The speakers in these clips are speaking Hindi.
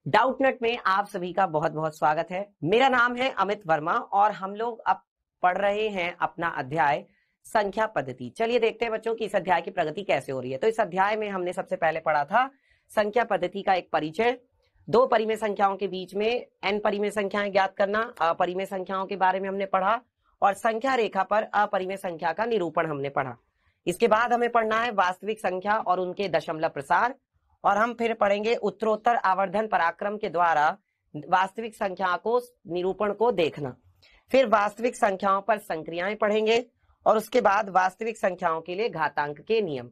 डाउटनट में आप सभी का बहुत बहुत स्वागत है। मेरा नाम है अमित वर्मा और हम लोग अब पढ़ रहे हैं अपना अध्याय संख्या पद्धति। चलिए देखते हैं बच्चों कि इस अध्याय की प्रगति कैसे हो रही है। तो इस अध्याय में हमने सबसे पहले पढ़ा था संख्या पद्धति का एक परिचय, दो परिमेय संख्याओं के बीच में n परिमेय संख्याएं ज्ञात करना, अपरिमेय संख्याओं के बारे में हमने पढ़ा और संख्या रेखा पर अपरिमेय संख्या का निरूपण हमने पढ़ा। इसके बाद हमें पढ़ना है वास्तविक संख्या और उनके दशमलव प्रसार, और हम फिर पढ़ेंगे उत्तरोत्तर आवर्धन पराक्रम के द्वारा वास्तविक संख्या को निरूपण को देखना। फिर वास्तविक संख्याओं पर संक्रियाएं पढ़ेंगे और उसके बाद वास्तविक संख्याओं के लिए घातांक के नियम।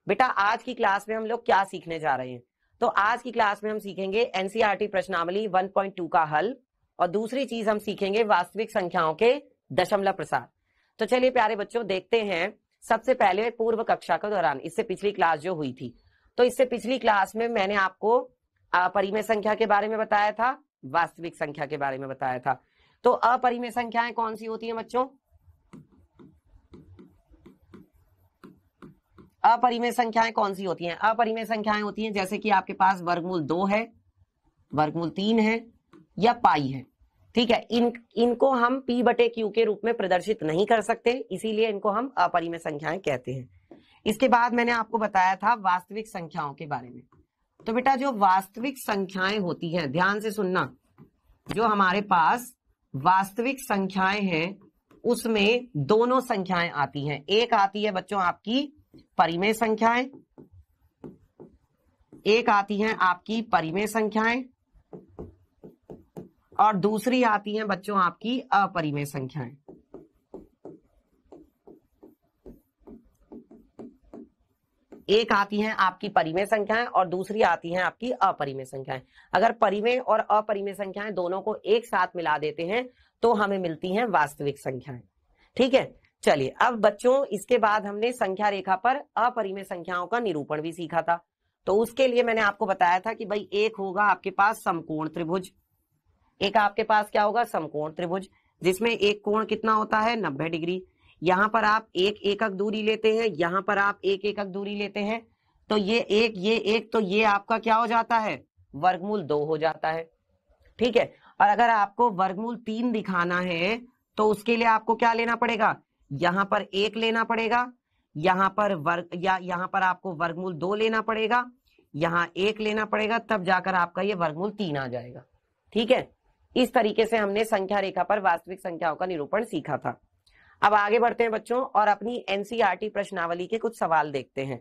बेटा आज की क्लास में हम लोग क्या सीखने जा रहे हैं? तो आज की क्लास में हम सीखेंगे एनसीईआरटी प्रश्नावली 1.2 का हल और दूसरी चीज हम सीखेंगे वास्तविक संख्याओं के दशमलव प्रसार। तो चलिए प्यारे बच्चों देखते हैं। सबसे पहले पूर्व कक्षा के दौरान, इससे पिछली क्लास जो हुई थी, तो इससे पिछली क्लास में मैंने आपको अपरिमेय संख्या के बारे में बताया था, वास्तविक संख्या के बारे में बताया था। तो अपरिमेय संख्याएं कौन सी होती हैं बच्चों? अपरिमेय संख्याएं कौन सी होती हैं? अपरिमेय संख्याएं होती हैं जैसे कि आपके पास वर्गमूल 2 है, वर्गमूल 3 है या पाई है। ठीक है, इनको हम p बटे q के रूप में प्रदर्शित नहीं कर सकते, इसीलिए इनको हम अपरिमेय संख्याएं कहते हैं। इसके बाद मैंने आपको बताया था वास्तविक संख्याओं के बारे में। तो बेटा जो वास्तविक संख्याएं होती हैं, ध्यान से सुनना, जो हमारे पास वास्तविक संख्याएं हैं उसमें दोनों संख्याएं आती हैं। एक आती है बच्चों आपकी परिमेय संख्याएं, एक आती हैं आपकी परिमेय संख्याएं और दूसरी आती हैं बच्चों आपकी अपरिमेय संख्याएं। एक आती हैं आपकी परिमेय संख्याएं और दूसरी आती हैं आपकी अपरिमेय संख्याएं। अगर परिमेय और अपरिमेय संख्याएं दोनों को एक साथ मिला देते हैं तो हमें मिलती हैं वास्तविक संख्याएं। ठीक है, चलिए अब बच्चों इसके बाद हमने संख्या रेखा पर अपरिमेय संख्याओं का निरूपण भी सीखा था। तो उसके लिए मैंने आपको बताया था कि भाई एक होगा आपके पास समकोण त्रिभुज, एक आपके पास क्या होगा? समकोण त्रिभुज, जिसमें एक कोण कितना होता है? 90 डिग्री। यहां पर आप एक एकक दूरी लेते हैं, यहां पर आप एक एकक दूरी लेते हैं, तो ये एक, तो ये आपका क्या हो जाता है? वर्गमूल 2 हो जाता है। ठीक है, और अगर आपको वर्गमूल 3 दिखाना है तो उसके लिए आपको क्या लेना पड़ेगा? यहां पर 1 लेना पड़ेगा, यहां पर आपको वर्गमूल 2 लेना पड़ेगा, यहां 1 लेना पड़ेगा, तब जाकर आपका ये वर्गमूल 3 आ जाएगा। ठीक है, इस तरीके से हमने संख्या रेखा पर वास्तविक संख्याओं का निरूपण सीखा था। अब आगे बढ़ते हैं बच्चों और अपनी एनसीईआरटी प्रश्नावली के कुछ सवाल देखते हैं।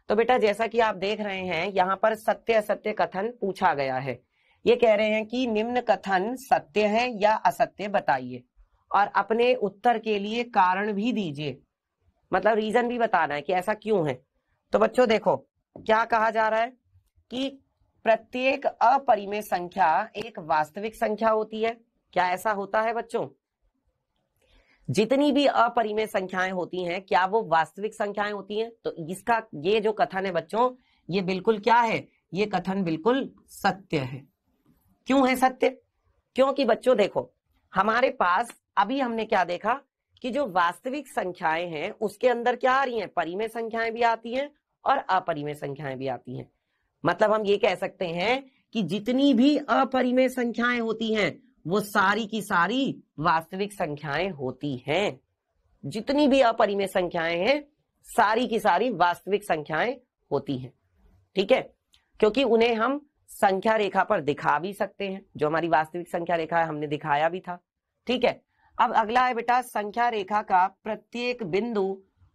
तो बेटा जैसा कि आप देख रहे हैं यहाँ पर सत्य असत्य कथन पूछा गया है। ये कह रहे हैं कि निम्न कथन सत्य है या असत्य बताइए और अपने उत्तर के लिए कारण भी दीजिए, मतलब रीजन भी बताना है कि ऐसा क्यों है। तो बच्चों देखो क्या कहा जा रहा है कि प्रत्येक अपरिमेय संख्या एक वास्तविक संख्या होती है। क्या ऐसा होता है बच्चों? जितनी भी अपरिमेय संख्याएं होती हैं क्या वो वास्तविक संख्याएं होती हैं? तो इसका ये जो कथन है बच्चों, ये बिल्कुल क्या है? ये कथन बिल्कुल सत्य है। क्यों है सत्य? क्योंकि बच्चों देखो हमारे पास अभी हमने क्या देखा कि जो वास्तविक संख्याएं हैं उसके अंदर क्या आ रही हैं? परिमेय संख्याएं भी आती हैं और अपरिमेय संख्याएं भी आती हैं। मतलब हम ये कह सकते हैं कि जितनी भी अपरिमेय संख्याएं होती हैं वो सारी की सारी वास्तविक संख्याएं होती हैं। जितनी भी अपरिमेय संख्याएं हैं सारी की सारी वास्तविक संख्याएं होती हैं। ठीक है, क्योंकि उन्हें हम संख्या रेखा पर दिखा भी सकते हैं। जो हमारी वास्तविक संख्या रेखा है हमने दिखाया भी था। ठीक है, अब अगला है बेटा संख्या रेखा का प्रत्येक बिंदु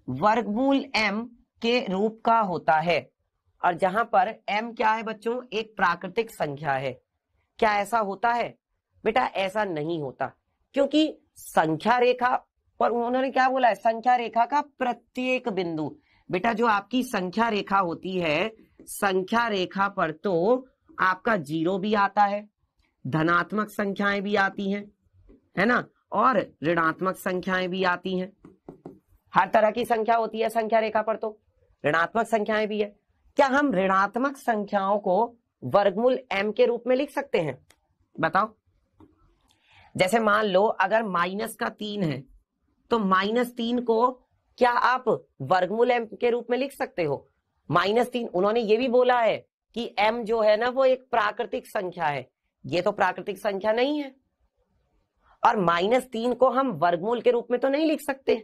वर्गमूल m के रूप का होता है, और जहां पर m क्या है बच्चों? एक प्राकृतिक संख्या है। क्या ऐसा होता है? बेटा ऐसा नहीं होता, क्योंकि संख्या रेखा पर उन्होंने क्या बोला है? संख्या रेखा का प्रत्येक बिंदु। बेटा जो आपकी संख्या रेखा होती है, संख्या रेखा पर तो आपका 0 भी आता है, धनात्मक संख्याएं भी आती हैं, है ना, और ऋणात्मक संख्याएं भी आती हैं। हर तरह की संख्या होती है संख्या रेखा पर, तो ऋणात्मक संख्याएं भी है। क्या हम ऋणात्मक संख्याओं को वर्गमूल m के रूप में लिख सकते हैं? बताओ। जैसे मान लो अगर -3 है तो -3 को क्या आप वर्गमूल m के रूप में लिख सकते हो? -3 उन्होंने ये भी बोला है कि m जो है ना वो एक प्राकृतिक संख्या है, ये तो प्राकृतिक संख्या नहीं है। और -3 को हम वर्गमूल के रूप में तो नहीं लिख सकते,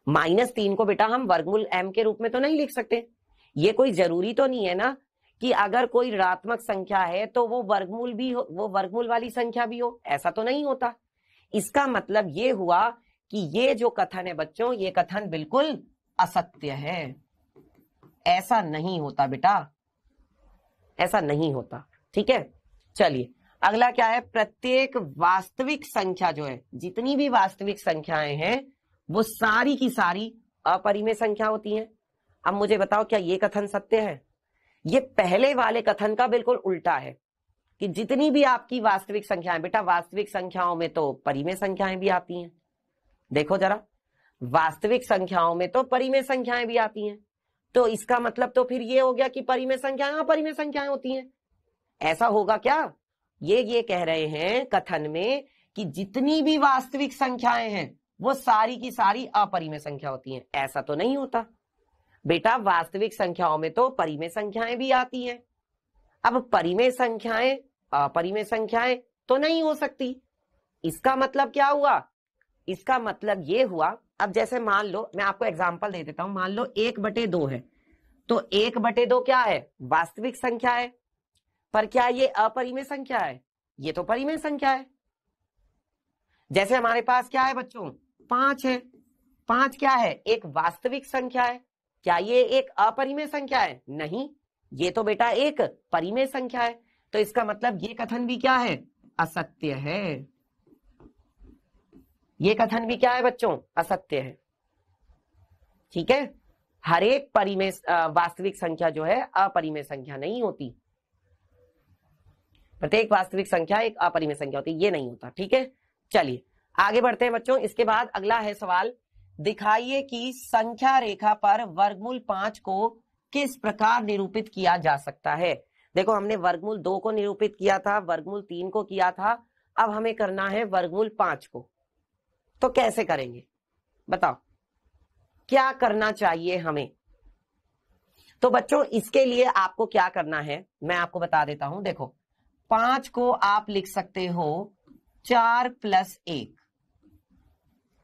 -3 को बेटा हम वर्गमूल m के रूप में तो नहीं लिख सकते। ये कोई जरूरी तो नहीं है ना कि अगर कोई ऋणात्मक संख्या है तो वो वर्गमूल भी हो, वो वर्गमूल वाली संख्या भी हो, ऐसा तो नहीं होता। इसका मतलब ये हुआ कि ये जो कथन है बच्चों, ये कथन बिल्कुल असत्य है। ऐसा नहीं होता बेटा, ऐसा नहीं होता। ठीक है, चलिए अगला क्या है, प्रत्येक वास्तविक संख्या जो है, जितनी भी वास्तविक संख्याएं हैं वो सारी की सारी अपरिमेय संख्या होती हैं। अब मुझे बताओ क्या ये कथन सत्य है? ये पहले वाले कथन का बिल्कुल उल्टा है कि जितनी भी आपकी वास्तविक संख्याएं, बेटा वास्तविक संख्याओं में तो परिमेय संख्याएं भी आती हैं। देखो जरा, वास्तविक संख्याओं में तो परिमेय संख्याएं भी आती हैं, तो इसका मतलब तो फिर ये हो गया कि परिमेय संख्याएं अपरिमेय संख्याएं होती हैं। ऐसा होगा क्या? ये कह रहे हैं कथन में कि जितनी भी वास्तविक संख्याएं हैं वो सारी की सारी अपरिमेय संख्या होती हैं। ऐसा तो नहीं होता बेटा, वास्तविक संख्याओं में तो परिमेय संख्याएं भी आती हैं। अब परिमेय संख्याएं अपरिमेय संख्याएं तो नहीं हो सकती। इसका मतलब क्या हुआ? इसका मतलब ये हुआ, अब जैसे मान लो, मैं आपको एग्जांपल दे देता हूं, मान लो 1/2 है, तो 1/2 क्या है? वास्तविक संख्या है, पर क्या ये अपरिमेय संख्या है? ये तो परिमेय संख्या है। जैसे हमारे पास क्या है बच्चों, 5 है, 5 क्या है? एक वास्तविक संख्या है, क्या ये एक अपरिमेय संख्या है? नहीं, ये तो बेटा एक परिमेय संख्या है। तो इसका मतलब ये कथन भी क्या है? असत्य है। ये कथन भी क्या है बच्चों? असत्य है। ठीक है, हर एक परिमेय वास्तविक संख्या जो है अपरिमेय संख्या नहीं होती। प्रत्येक वास्तविक संख्या एक अपरिमेय संख्या होती है, ये नहीं होता। ठीक है, चलिए आगे बढ़ते हैं बच्चों। इसके बाद अगला है सवाल, दिखाइए कि संख्या रेखा पर वर्गमूल 5 को किस प्रकार निरूपित किया जा सकता है। देखो, हमने वर्गमूल 2 को निरूपित किया था, वर्गमूल 3 को किया था, अब हमें करना है वर्गमूल 5 को। तो कैसे करेंगे बताओ, क्या करना चाहिए हमें? तो बच्चों इसके लिए आपको क्या करना है मैं आपको बता देता हूं। देखो, 5 को आप लिख सकते हो 4 + 1।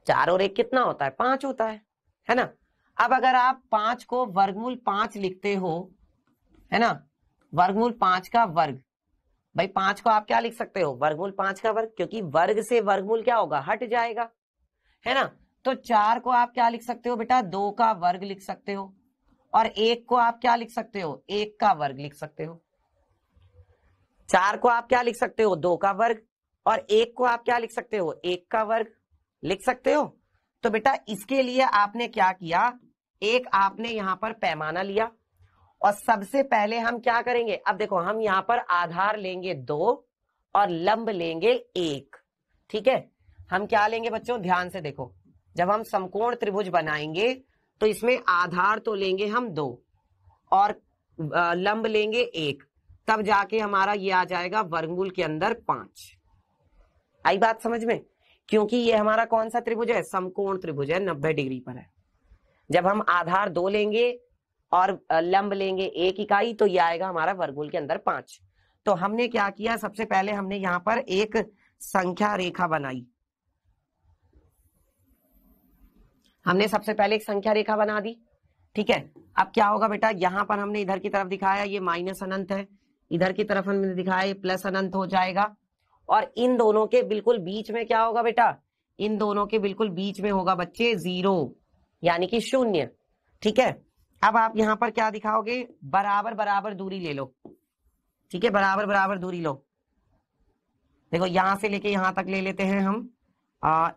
4 और 1 कितना होता है? 5 होता है ना। अब अगर आप 5 को वर्गमूल 5 लिखते हो, है ना, वर्गमूल 5 का वर्ग, भाई 5 को आप क्या लिख सकते हो? वर्गमूल 5 का वर्ग, क्योंकि वर्ग से वर्गमूल क्या होगा? हट जाएगा, है ना। तो 4 को आप क्या लिख सकते हो बेटा? 2 का वर्ग लिख सकते हो। और 1 को आप क्या लिख सकते हो? 1 का वर्ग लिख सकते हो। 4 को आप क्या लिख सकते हो? 2 का वर्ग। और 1 को आप क्या लिख सकते हो? 1 का वर्ग लिख सकते हो। तो बेटा इसके लिए आपने क्या किया, एक आपने यहां पर पैमाना लिया, और सबसे पहले हम क्या करेंगे, अब देखो हम यहां पर आधार लेंगे 2 और लंब लेंगे 1। ठीक है, हम क्या लेंगे बच्चों? ध्यान से देखो, जब हम समकोण त्रिभुज बनाएंगे तो इसमें आधार तो लेंगे हम 2 और लंब लेंगे 1, तब जाके हमारा ये आ जाएगा वर्गमूल के अंदर 5। आई बात समझ में? क्योंकि ये हमारा कौन सा त्रिभुज है? समकोण त्रिभुज है, 90 डिग्री पर है। जब हम आधार 2 लेंगे और लंब लेंगे 1 इकाई, तो ये आएगा हमारा वर्गमूल के अंदर 5। तो हमने क्या किया, सबसे पहले हमने यहां पर एक संख्या रेखा बनाई। हमने सबसे पहले एक संख्या रेखा बना दी। ठीक है, अब क्या होगा बेटा, यहां पर हमने इधर की तरफ दिखाया ये माइनस अनंत है, इधर की तरफ हमने दिखाया ये प्लस अनंत हो जाएगा, और इन दोनों के बिल्कुल बीच में क्या होगा बेटा? इन दोनों के बिल्कुल बीच में होगा बच्चे 0, यानी कि 0। ठीक है, अब आप यहां पर क्या दिखाओगे? बराबर बराबर दूरी ले लो। ठीक है, बराबर बराबर दूरी लो। देखो यहां से लेके यहां तक ले लेते हैं हम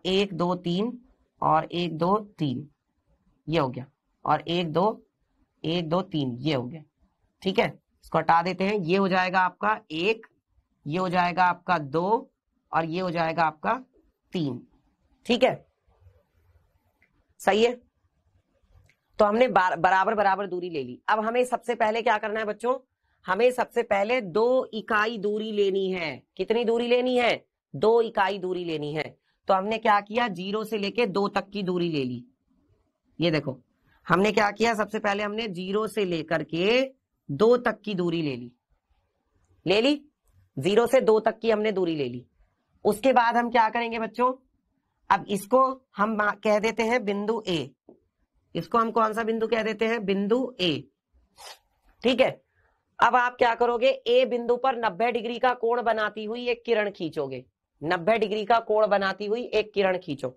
1 2 3 और 1 2 3, ये हो गया, और 1 2 3 ये हो गया। ठीक है, इसको हटा देते हैं, ये हो जाएगा आपका 1, ये हो जाएगा आपका 2 और ये हो जाएगा आपका 3। ठीक है, सही है। तो हमने बराबर बराबर दूरी ले ली। अब हमें सबसे पहले क्या करना है बच्चों? हमें सबसे पहले 2 इकाई दूरी लेनी है। कितनी दूरी लेनी है? 2 इकाई दूरी लेनी है। तो हमने क्या किया, 0 से लेके 2 तक की दूरी ले ली। ये देखो हमने क्या किया, सबसे पहले हमने 0 से लेकर के 2 तक की दूरी ले ली 0 से 2 तक की हमने दूरी ले ली। उसके बाद हम क्या करेंगे बच्चों, अब इसको हम कह देते हैं बिंदु ए। इसको हम कौन सा बिंदु कह देते हैं, बिंदु ए। ठीक है, अब आप क्या करोगे, ए बिंदु पर 90 डिग्री का कोण बनाती हुई एक किरण खींचोगे। 90 डिग्री का कोण बनाती हुई एक किरण खींचो।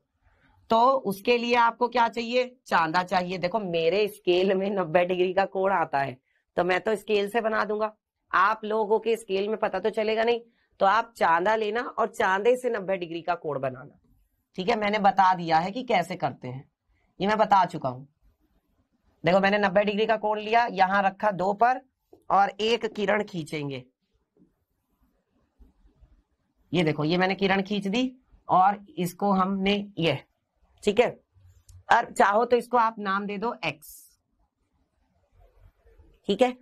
तो उसके लिए आपको क्या चाहिए, चांदा चाहिए। देखो मेरे स्केल में 90 डिग्री का कोण आता है, तो मैं तो स्केल से बना दूंगा। आप लोगों के स्केल में पता तो चलेगा नहीं, तो आप चांदा लेना और चांदे से 90 डिग्री का कोण बनाना। ठीक है, मैंने बता दिया है कि कैसे करते हैं, ये मैं बता चुका हूं। देखो मैंने 90 डिग्री का कोण लिया, यहां रखा 2 पर, और एक किरण खींचेंगे। ये देखो, ये मैंने किरण खींच दी और इसको हमने ये, ठीक है। और चाहो तो इसको आप नाम दे दो x। ठीक है,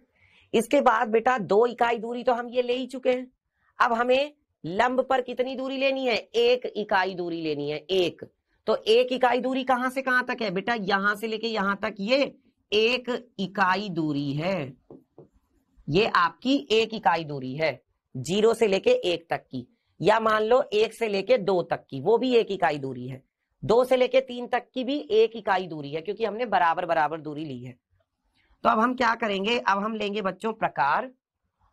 इसके बाद बेटा 2 इकाई दूरी तो हम ये ले ही चुके हैं। अब हमें लंब पर कितनी दूरी लेनी है, 1 इकाई दूरी लेनी है, 1। तो 1 इकाई दूरी कहां से कहां तक है बेटा, यहां से लेके यहां तक ये 1 इकाई दूरी है। ये आपकी 1 इकाई दूरी है, 0 से लेके 1 तक की, या मान लो 1 से लेके 2 तक की, वो भी 1 इकाई दूरी है। 2 से लेके 3 तक की भी 1 इकाई दूरी है, क्योंकि हमने बराबर बराबर दूरी ली है। तो अब हम क्या करेंगे, अब हम लेंगे बच्चों प्रकार,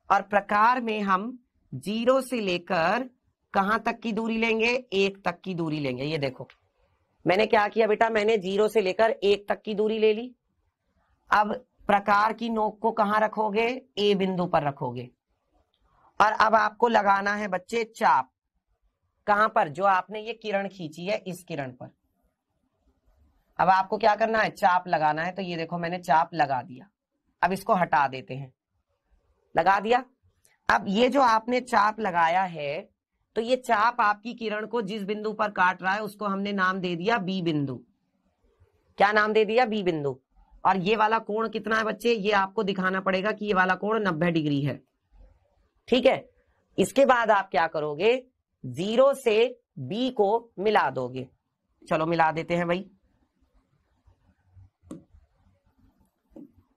और प्रकार में हम 0 से लेकर कहां तक की दूरी लेंगे, 1 तक की दूरी लेंगे। ये देखो मैंने क्या किया बेटा, मैंने 0 से लेकर 1 तक की दूरी ले ली। अब प्रकार की नोक को कहां रखोगे, ए बिंदु पर रखोगे। और अब आपको लगाना है बच्चे चाप, कहां पर, जो आपने ये किरण खींची है इस किरण पर। अब आपको क्या करना है, चाप लगाना है। तो ये देखो मैंने चाप लगा दिया। अब इसको हटा देते हैं, लगा दिया। अब ये जो आपने चाप लगाया है, तो ये चाप आपकी किरण को जिस बिंदु पर काट रहा है उसको हमने नाम दे दिया बी बिंदु। क्या नाम दे दिया, बी बिंदु। और ये वाला कोण कितना है बच्चे, ये आपको दिखाना पड़ेगा कि ये वाला कोण 90 डिग्री है। ठीक है, इसके बाद आप क्या करोगे, 0 से बी को मिला दोगे। चलो मिला देते हैं भाई,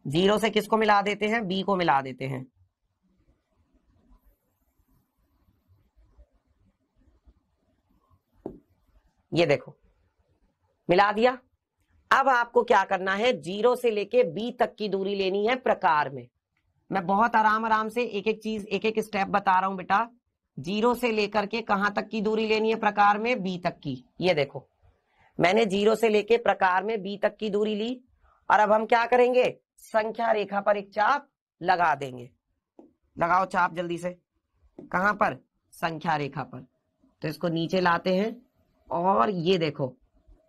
0 से किसको मिला देते हैं, बी को मिला देते हैं। ये देखो मिला दिया। अब आपको क्या करना है, 0 से लेके बी तक की दूरी लेनी है प्रकार में। मैं बहुत आराम आराम से एक एक चीज, एक एक स्टेप बता रहा हूं बेटा। 0 से लेकर के कहां तक की दूरी लेनी है प्रकार में, बी तक की। ये देखो मैंने 0 से लेके प्रकार में बी तक की दूरी ली, और अब हम क्या करेंगे, संख्या रेखा पर एक चाप लगा देंगे। लगाओ चाप जल्दी से, कहां पर, संख्या रेखा पर। तो इसको नीचे लाते हैं, और ये देखो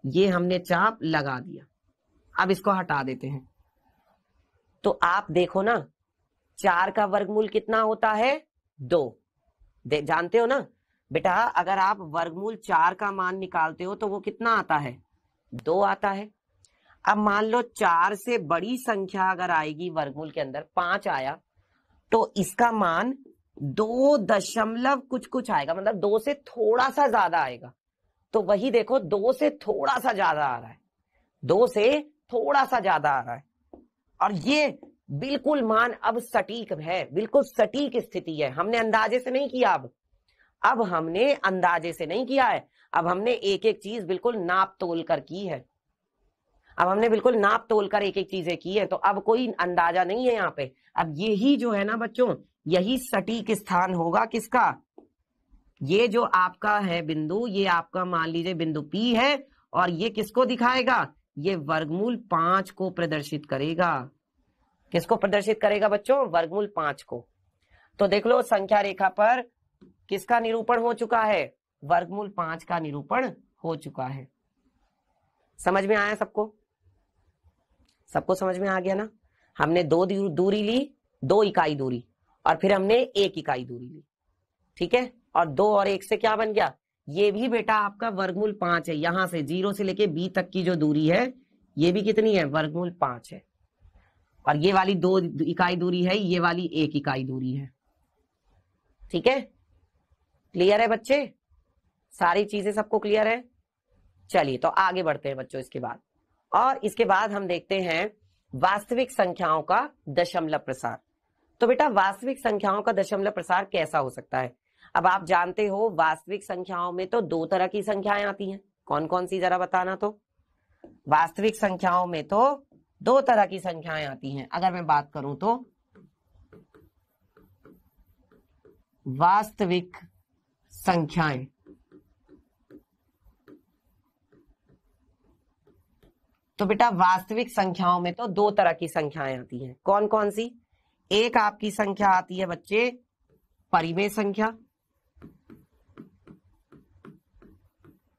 ये हमने चाप लगा दिया। अब इसको हटा देते हैं। तो आप देखो ना, 4 का वर्गमूल कितना होता है, 2। जानते हो ना बेटा, अगर आप वर्गमूल 4 का मान निकालते हो तो वो कितना आता है, 2 आता है। अब मान लो 4 से बड़ी संख्या अगर आएगी वर्गमूल के अंदर, 5 आया, तो इसका मान 2 दशमलव कुछ कुछ आएगा, मतलब 2 से थोड़ा सा ज्यादा आएगा। तो वही देखो 2 से थोड़ा सा ज्यादा आ रहा है, 2 से थोड़ा सा ज्यादा आ रहा है। और ये बिल्कुल मान अब सटीक है, बिल्कुल सटीक स्थिति है। हमने अंदाजे से नहीं किया, अब हमने अंदाजे से नहीं किया है, अब हमने एक एक चीज बिल्कुल नाप तोल कर की है। अब हमने बिल्कुल नाप तोल कर एक एक चीजें की है, तो अब कोई अंदाजा नहीं है यहाँ पे। अब यही जो है ना बच्चों, यही सटीक स्थान होगा किसका, ये जो आपका है बिंदु, ये आपका मान लीजिए बिंदु P है, और ये किसको दिखाएगा, ये वर्गमूल 5 को प्रदर्शित करेगा। किसको प्रदर्शित करेगा बच्चों, वर्गमूल 5 को। तो देख लो संख्या रेखा पर किसका निरूपण हो चुका है, वर्गमूल 5 का निरूपण हो चुका है। समझ में आया सबको, सबको समझ में आ गया ना। हमने 2 दूरी ली, 2 इकाई दूरी, और फिर हमने 1 इकाई दूरी ली। ठीक है, और 2 और 1 से क्या बन गया, ये भी बेटा आपका वर्गमूल 5 है। यहां से 0 से लेके बी तक की जो दूरी है, ये भी कितनी है, वर्गमूल 5 है। और ये वाली 2 इकाई दूरी है, ये वाली 1 इकाई दूरी है। ठीक है, क्लियर है बच्चे, सारी चीजें सबको क्लियर है। चलिए तो आगे बढ़ते हैं बच्चों इसके बाद। और इसके बाद हम देखते हैं वास्तविक संख्याओं का दशमलव प्रसार। तो बेटा वास्तविक संख्याओं का दशमलव प्रसार कैसा हो सकता है? अब आप जानते हो वास्तविक संख्याओं में तो दो तरह की संख्याएं आती हैं। कौन कौन सी जरा बताना। तो वास्तविक संख्याओं में तो दो तरह की संख्याएं आती हैं। अगर मैं बात करूं तो वास्तविक संख्याएं, तो बेटा वास्तविक संख्याओं में तो दो तरह की संख्याएं आती हैं। कौन कौन सी? एक आपकी संख्या आती है बच्चे परिमेय संख्या,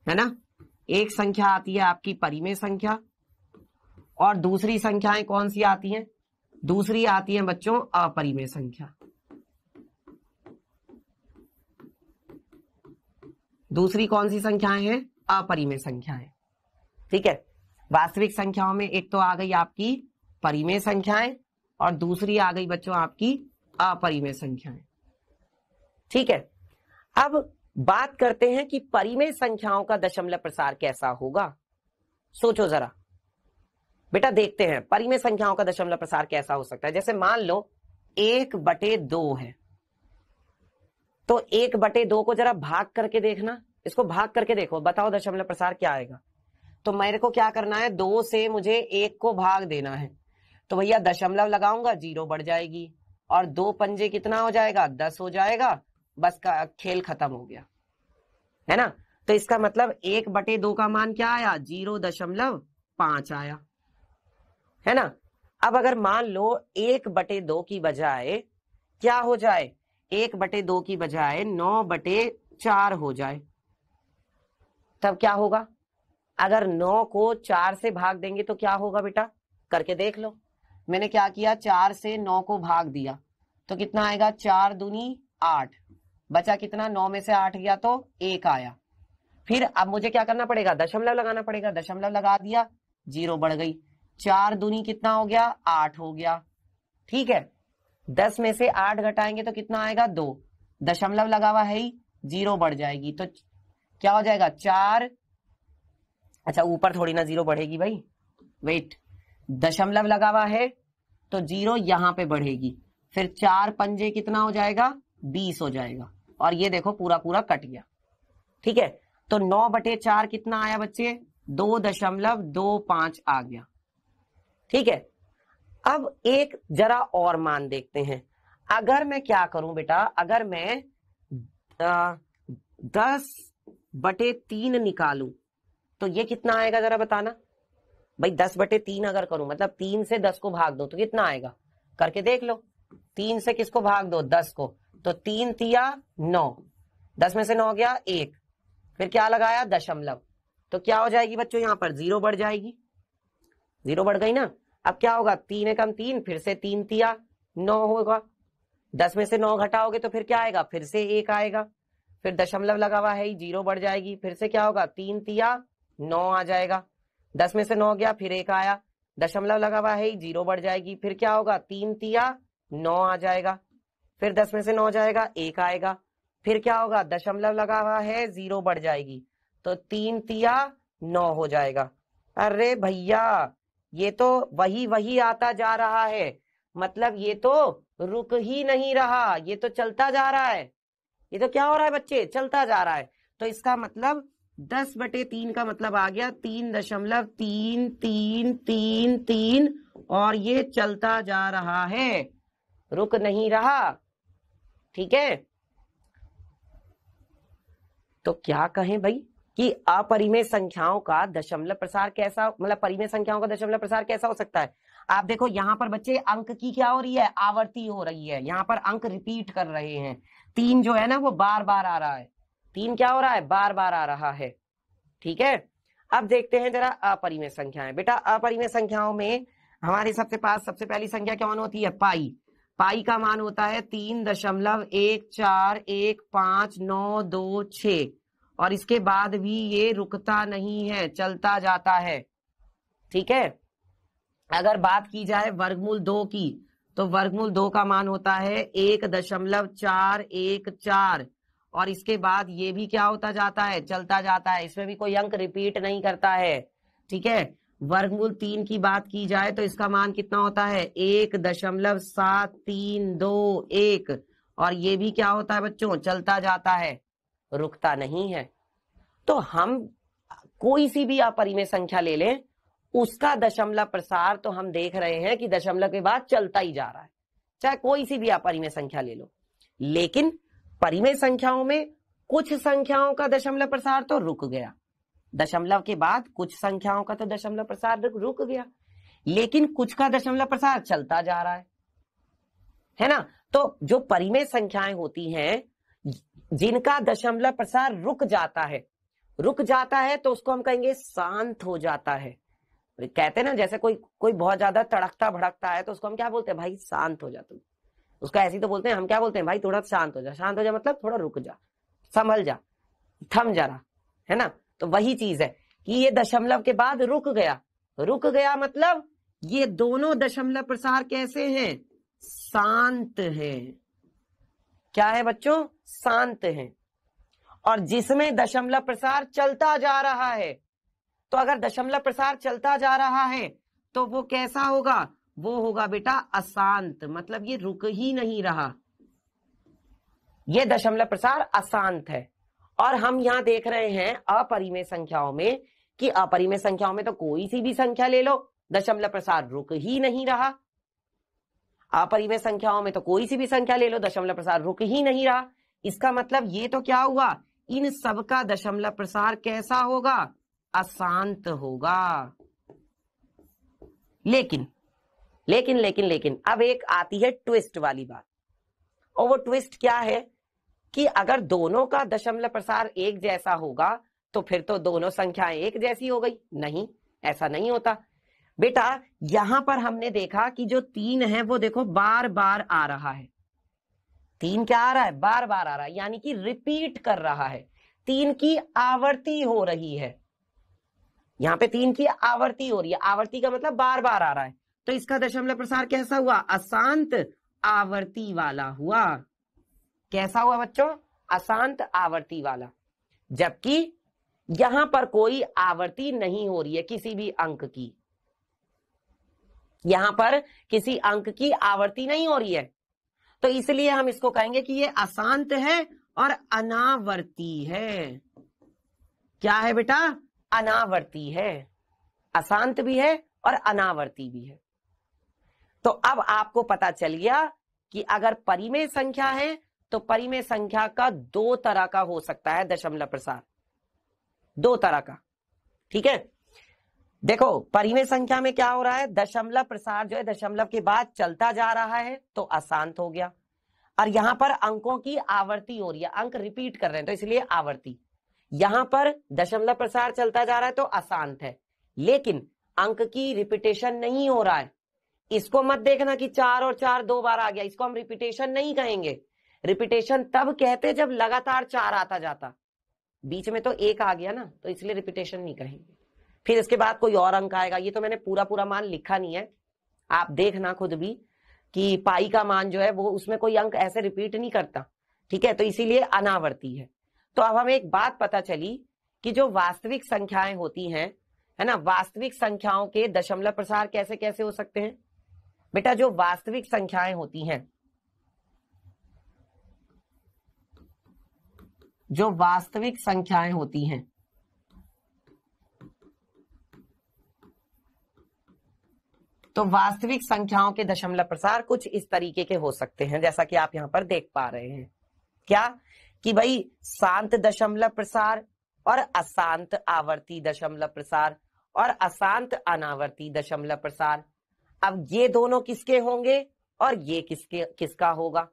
है ना। एक संख्या आती है आपकी परिमेय संख्या, और दूसरी संख्याएं कौन सी आती हैं? दूसरी आती है बच्चों अपरिमेय संख्या। दूसरी कौन सी संख्याएं हैं? अपरिमेय संख्याएं। ठीक है, वास्तविक संख्याओं में एक तो आ गई आपकी परिमेय संख्याएं और दूसरी आ गई बच्चों आपकी अपरिमेय संख्याएं। ठीक है, अब बात करते हैं कि परिमेय संख्याओं का दशमलव प्रसार कैसा होगा। सोचो जरा बेटा, देखते हैं परिमेय संख्याओं का दशमलव प्रसार कैसा हो सकता है। जैसे मान लो 1/2 है, तो 1/2 को जरा भाग करके देखना, इसको भाग करके देखो, बताओ दशमलव प्रसार क्या आएगा। तो मेरे को क्या करना है, 2 से मुझे 1 को भाग देना है, तो भैया दशमलव लगाऊंगा, 0 बढ़ जाएगी, और 2 पंजे कितना हो जाएगा, 10 हो जाएगा, बस का खेल खत्म हो गया, है ना। तो इसका मतलब 1/2 का मान क्या आया, 0.5 आया, है ना। अब अगर मान लो 1/2 की बजाय क्या हो जाए, 1/2 की बजाय 9/4 हो जाए, तब क्या होगा। अगर 9 को 4 से भाग देंगे तो क्या होगा बेटा, करके देख लो। मैंने क्या किया, 4 से 9 को भाग दिया तो कितना आएगा, 4 दूनी 8, बचा कितना, 9 में से 8 गया तो 1 आया। फिर अब मुझे क्या करना पड़ेगा, दशमलव लगाना पड़ेगा, दशमलव लगा दिया, 0 बढ़ गई, 4 दूनी कितना हो गया, 8 हो गया। ठीक है, 10 में से 8 घटाएंगे तो कितना आएगा, 2, दशमलव लगा हुआ है ही, 0 बढ़ जाएगी, तो क्या हो जाएगा 4, अच्छा ऊपर थोड़ी ना 0 बढ़ेगी भाई, वेट, दशमलव लगा हुआ है तो 0 यहां पे बढ़ेगी, फिर 4 पंजे कितना हो जाएगा, 20 हो जाएगा, और ये देखो पूरा पूरा कट गया। ठीक है, तो 9/4 कितना आया बच्चे, 2.25 आ गया। ठीक है, अब एक जरा और मान देखते हैं। अगर मैं क्या करूं बेटा, अगर मैं 10/3 निकालूं तो ये कितना आएगा जरा बताना भाई। 10/3 अगर करूं मतलब 3 से 10 को भाग दो तो कितना आएगा, करके देख लो। 3 से किसको भाग दो, 10 को, तो 3 तिया 9, 10 में से 9 गया 1, फिर क्या लगाया, दशमलव, तो क्या हो जाएगी बच्चों, यहां पर 0 बढ़ जाएगी, 0 बढ़ गई ना। अब क्या होगा, 3 एकम 3, फिर से 3 तिया 9 होगा, 10 में से 9 घटाओगे तो फिर क्या आएगा, फिर से 1 आएगा, फिर दशमलव लगा हुआ है, 0 बढ़ जाएगी, फिर से क्या होगा, 3 तिया 9 आ जाएगा, 10 में से 9 गया, फिर 1 आया, दशमलव लगा हुआ है, 0 बढ़ जाएगी, फिर क्या होगा, 3 तिया 9 आ जाएगा, फिर 10 में से 9 जाएगा, 1 आएगा, फिर क्या होगा, दशमलव लगा हुआ है, 0 बढ़ जाएगी, तो 3 तिया 9 हो जाएगा। अरे भैया ये तो वही वही आता जा रहा है, मतलब ये तो रुक ही नहीं रहा, ये तो चलता जा रहा है। ये तो क्या हो रहा है बच्चे, चलता जा रहा है। तो इसका मतलब 10/3 का मतलब आ गया 3.33333, और ये चलता जा रहा है, रुक नहीं रहा। ठीक है, तो क्या कहें भाई कि अपरिमेय संख्याओं का दशमलव प्रसार कैसा, मतलब परिमेय संख्याओं का दशमलव प्रसार कैसा हो सकता है। आप देखो यहां पर बच्चे अंक की क्या हो रही है, आवर्ती हो रही है, यहां पर अंक रिपीट कर रहे हैं। 3 जो है ना वो बार बार आ रहा है, 3 क्या हो रहा है, बार बार आ रहा है। ठीक है, अब देखते हैं जरा अपरिमेय संख्याएं। बेटा अपरिमेय संख्याओं में हमारे सबसे पास सबसे पहली संख्या क्या मान होती है, पाई। पाई का मान होता है 3.1415926, और इसके बाद भी ये रुकता नहीं है, चलता जाता है। ठीक है, अगर बात की जाए वर्गमूल 2 की, तो वर्गमूल 2 का मान होता है 1.414, और इसके बाद ये भी क्या होता जाता है, चलता जाता है, इसमें भी कोई अंक रिपीट नहीं करता है। ठीक है, वर्गमूल 3 की बात की जाए तो इसका मान कितना होता है 1.7321 और ये भी क्या होता है बच्चों चलता जाता है रुकता नहीं है। तो हम कोई सी भी अपरिमेय संख्या ले लें उसका दशमलव प्रसार तो हम देख रहे हैं कि दशमलव के बाद चलता ही जा रहा है, चाहे कोई सी भी अपरिमेय संख्या ले लो। लेकिन परिमेय संख्याओं में कुछ संख्याओं का दशमलव प्रसार तो रुक गया, दशमलव के बाद कुछ संख्याओं का तो दशमलव प्रसार रुक गया, लेकिन कुछ का दशमलव प्रसार चलता जा रहा है ना। तो जो परिमेय संख्याएं होती हैं जिनका दशमलव प्रसार रुक जाता है तो उसको हम कहेंगे शांत हो जाता है। कहते हैं ना जैसे कोई बहुत ज्यादा तड़कता भड़कता है तो उसको हम क्या बोलते हैं भाई शांत हो जा तुम, उसका ऐसे ही तो बोलते हैं, हम क्या बोलते हैं भाई थोड़ा शांत हो जा मतलब थोड़ा रुक जा, संभल जा, थम जरा, है ना। तो वही चीज है कि ये दशमलव के बाद रुक गया मतलब ये दोनों दशमलव प्रसार कैसे हैं शांत हैं। क्या है बच्चों शांत हैं। और जिसमें दशमलव प्रसार चलता जा रहा है तो अगर दशमलव प्रसार चलता जा रहा है तो वो कैसा होगा, वो होगा बेटा अशांत, मतलब ये रुक ही नहीं रहा, ये दशमलव प्रसार अशांत है। और हम यहां देख रहे हैं अपरिमेय संख्याओं में कि अपरिमेय संख्याओं में तो कोई सी भी संख्या ले लो दशमलव प्रसार रुक ही नहीं रहा, अपरिमेय संख्याओं में तो कोई सी भी संख्या ले लो दशमलव प्रसार रुक ही नहीं रहा। इसका मतलब ये तो क्या हुआ, इन सब का दशमलव प्रसार कैसा होगा अशांत होगा। लेकिन अब एक आती है ट्विस्ट वाली बात, और वो ट्विस्ट क्या है कि अगर दोनों का दशमलव प्रसार एक जैसा होगा तो फिर तो दोनों संख्याएं एक जैसी हो गई। नहीं, ऐसा नहीं होता बेटा। यहां पर हमने देखा कि जो 3 है वो देखो बार बार आ रहा है, 3 क्या आ रहा है बार बार आ रहा है, यानी कि रिपीट कर रहा है, 3 की आवर्ती हो रही है। यहां पे 3 की आवर्ती हो रही है, आवर्ती का मतलब बार बार आ रहा है, तो इसका दशमलव प्रसार कैसा हुआ अशांत आवर्ती वाला हुआ। कैसा हुआ बच्चों अशांत आवर्ती वाला। जबकि यहां पर कोई आवर्ती नहीं हो रही है किसी भी अंक की, यहां पर किसी अंक की आवर्ती नहीं हो रही है, तो इसलिए हम इसको कहेंगे कि ये अशांत है और अनावर्ती है। क्या है बेटा अनावर्ती है, अशांत भी है और अनावर्ती भी है। तो अब आपको पता चल गया कि अगर परिमेय संख्या है तो परिमेय संख्या का 2 तरह का हो सकता है दशमलव प्रसार, 2 तरह का। ठीक है, देखो परिमेय संख्या में क्या हो रहा है दशमलव प्रसार जो है दशमलव के बाद चलता जा रहा है तो अशांत हो गया, और यहां पर अंकों की आवर्ती हो रही है, अंक रिपीट कर रहे हैं तो इसलिए आवर्ती। यहां पर दशमलव प्रसार चलता जा रहा है तो अशांत है, लेकिन अंक की रिपीटेशन नहीं हो रहा है। इसको मत देखना कि 4 और 4 2 बार आ गया, इसको हम रिपीटेशन नहीं कहेंगे। रिपीटेशन तब कहते जब लगातार 4 आता जाता, बीच में तो 1 आ गया ना, तो इसलिए रिपीटेशन नहीं कहेंगे। फिर इसके बाद कोई और अंक आएगा, ये तो मैंने पूरा मान लिखा नहीं है, आप देखना खुद भी कि पाई का मान जो है वो उसमें कोई अंक ऐसे रिपीट नहीं करता। ठीक है, तो इसीलिए अनावर्ती है। तो अब हमें एक बात पता चली कि जो वास्तविक संख्याएं होती हैं, है ना, वास्तविक संख्याओं के दशमलव प्रसार कैसे कैसे हो सकते हैं बेटा। जो वास्तविक संख्याएं होती हैं, जो वास्तविक संख्याएं होती हैं, तो वास्तविक संख्याओं के दशमलव प्रसार कुछ इस तरीके के हो सकते हैं, जैसा कि आप यहां पर देख पा रहे हैं। क्या कि भाई शांत दशमलव प्रसार और अशांत आवर्ती दशमलव प्रसार और अशांत अनावर्ती दशमलव प्रसार। अब ये दोनों किसके होंगे और ये किसका होगा,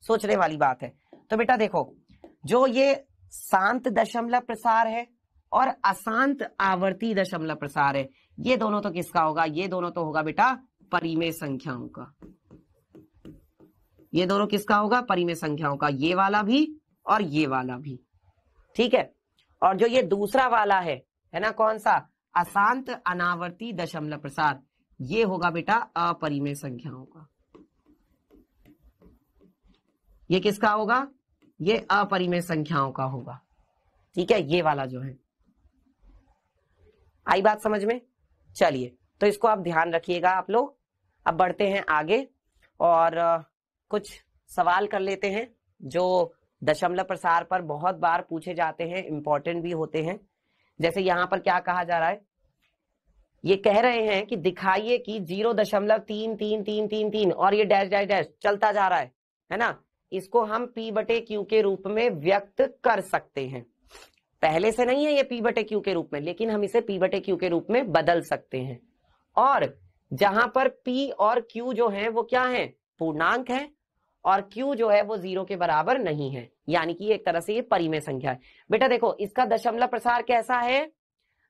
सोचने वाली बात है। तो बेटा देखो, जो ये शांत दशमलव प्रसार है और अशांत आवर्ती दशमलव प्रसार है, ये दोनों तो किसका होगा, ये दोनों तो होगा बेटा परिमेय संख्याओं का। ये दोनों किसका होगा परिमेय संख्याओं का, ये वाला भी और ये वाला भी। ठीक है, और जो ये दूसरा वाला है ना, कौन सा अशांत अनावर्ती दशमलव प्रसार, ये होगा बेटा अपरिमेय संख्याओं का। ये किसका होगा, ये अपरिमेय संख्याओं का होगा। ठीक है, ये वाला जो है, आई बात समझ में। चलिए, तो इसको आप ध्यान रखिएगा आप लोग। अब बढ़ते हैं आगे और कुछ सवाल कर लेते हैं जो दशमलव प्रसार पर बहुत बार पूछे जाते हैं, इंपॉर्टेंट भी होते हैं। जैसे यहां पर क्या कहा जा रहा है, ये कह रहे हैं कि दिखाइए कि 0.333333 और ये डैश डैश डैश चलता जा रहा है ना, इसको हम P/Q के रूप में व्यक्त कर सकते हैं। पहले से नहीं है ये P/Q के रूप में, लेकिन हम इसे P/Q के रूप में बदल सकते हैं। और जहां पर P और Q जो है वो क्या है, पूर्णांक है, और Q जो है वो 0 के बराबर नहीं है, यानी कि एक तरह से ये परिमेय संख्या है। बेटा देखो, इसका दशमलव प्रसार कैसा है,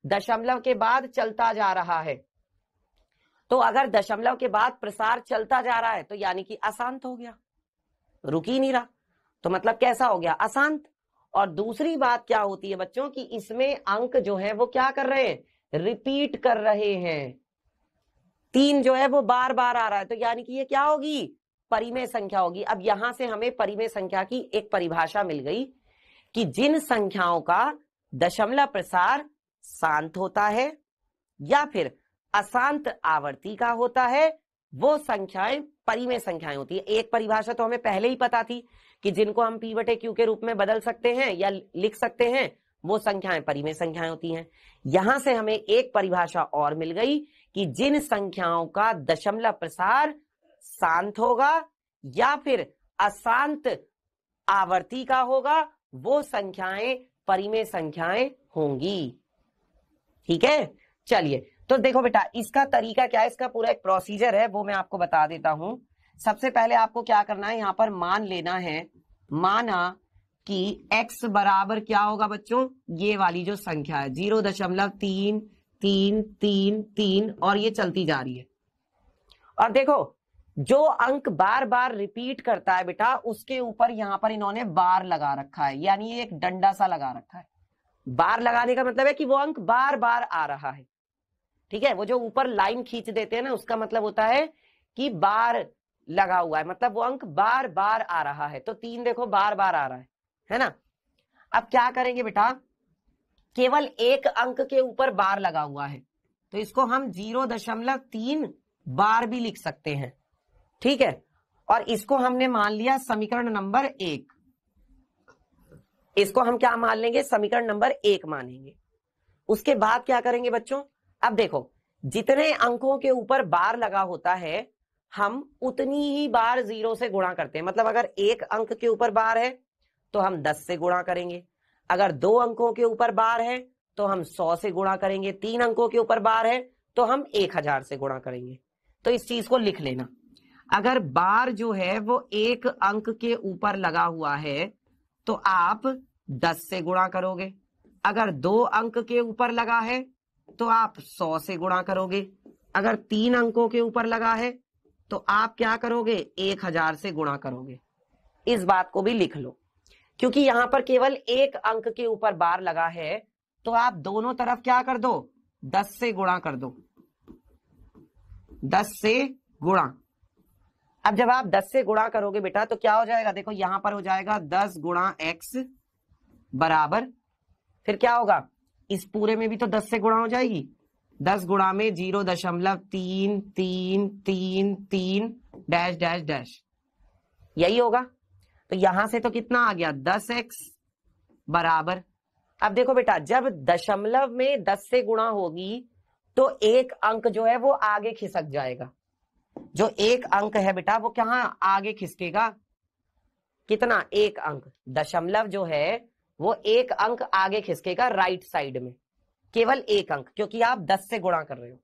दशमलव के बाद चलता जा रहा है। तो अगर दशमलव के बाद प्रसार चलता जा रहा है तो यानी कि अशांत हो गया, रुक ही नहीं रहा, तो मतलब कैसा हो गया, अशांत। और दूसरी बात क्या होती है बच्चों कि इसमें अंक जो है वो क्या कर रहे हैं, रिपीट कर रहे हैं। 3 जो है वो बार बार आ रहा है, तो यानी कि ये क्या होगी, परिमेय संख्या होगी। अब यहां से हमें परिमेय संख्या की एक परिभाषा मिल गई कि जिन संख्याओं का दशमलव प्रसार शांत होता है या फिर अशांत आवर्ती का होता है वो संख्याएं परिमेय संख्याएं होती है। एक परिभाषा तो हमें पहले ही पता थी कि जिनको हम P/Q के रूप में बदल सकते हैं या लिख सकते हैं वो संख्याएं परिमेय संख्याएं होती हैं। यहां से हमें एक परिभाषा और मिल गई कि जिन संख्याओं का दशमलव प्रसार शांत होगा या फिर अशांत आवर्ती का होगा वो संख्याएं परिमेय संख्याएं होंगी। ठीक है, चलिए तो देखो बेटा, इसका तरीका क्या है, इसका पूरा एक प्रोसीजर है, वो मैं आपको बता देता हूं। सबसे पहले आपको क्या करना है, यहां पर मान लेना है, माना कि x बराबर क्या होगा बच्चों, ये वाली जो संख्या है 0.3333 और ये चलती जा रही है। और देखो, जो अंक बार बार रिपीट करता है बेटा उसके ऊपर यहां पर इन्होंने बार लगा रखा है, यानी ये एक डंडा सा लगा रखा है। बार लगाने का मतलब है कि वो अंक बार बार आ रहा है। ठीक है, वो जो ऊपर लाइन खींच देते हैं ना, उसका मतलब होता है कि बार लगा हुआ है, मतलब वो अंक बार बार आ रहा है। तो 3 देखो बार बार आ रहा है ना। अब क्या करेंगे बेटा, केवल एक अंक के ऊपर बार लगा हुआ है तो इसको हम 0.3 बार भी लिख सकते हैं। ठीक है, और इसको हमने मान लिया समीकरण नंबर 1। इसको हम क्या मान लेंगे, समीकरण नंबर 1 मानेंगे। उसके बाद क्या करेंगे बच्चों, अब देखो, जितने अंकों के ऊपर बार लगा होता है हम उतनी ही बार 0 से गुणा करते हैं। मतलब अगर एक अंक के ऊपर बार है तो हम 10 से गुणा करेंगे, अगर 2 अंकों के ऊपर बार है तो हम 100 से गुणा करेंगे, 3 अंकों के ऊपर बार है तो हम 1000 से गुणा करेंगे। तो इस चीज को लिख लेना, अगर बार जो है वो एक अंक के ऊपर लगा हुआ है तो आप 10 से गुणा करोगे, अगर 2 अंक के ऊपर लगा है तो आप 100 से गुणा करोगे, अगर 3 अंकों के ऊपर लगा है तो आप क्या करोगे, 1000 से गुणा करोगे। इस बात को भी लिख लो, क्योंकि यहां पर केवल एक अंक के ऊपर बार लगा है तो आप दोनों तरफ क्या कर दो, 10 से गुणा कर दो, 10 से गुणा। अब जब आप 10 से गुणा करोगे बेटा तो क्या हो जाएगा, देखो यहां पर हो जाएगा 10 गुणा x बराबर, फिर क्या होगा, इस पूरे में भी तो 10 से गुणा हो जाएगी, 10 गुणा में 0.33333 डैश डैश डैश, यही होगा। तो यहां से तो कितना आ गया, 10x बराबर। अब देखो बेटा, जब दशमलव में 10 से गुणा होगी तो एक अंक जो है वो आगे खिसक जाएगा। जो एक अंक है बेटा वो कहां आगे खिसकेगा, कितना, एक अंक, दशमलव जो है वो एक अंक आगे खिसकेगा राइट साइड में, केवल एक अंक, क्योंकि आप 10 से गुणा कर रहे हो।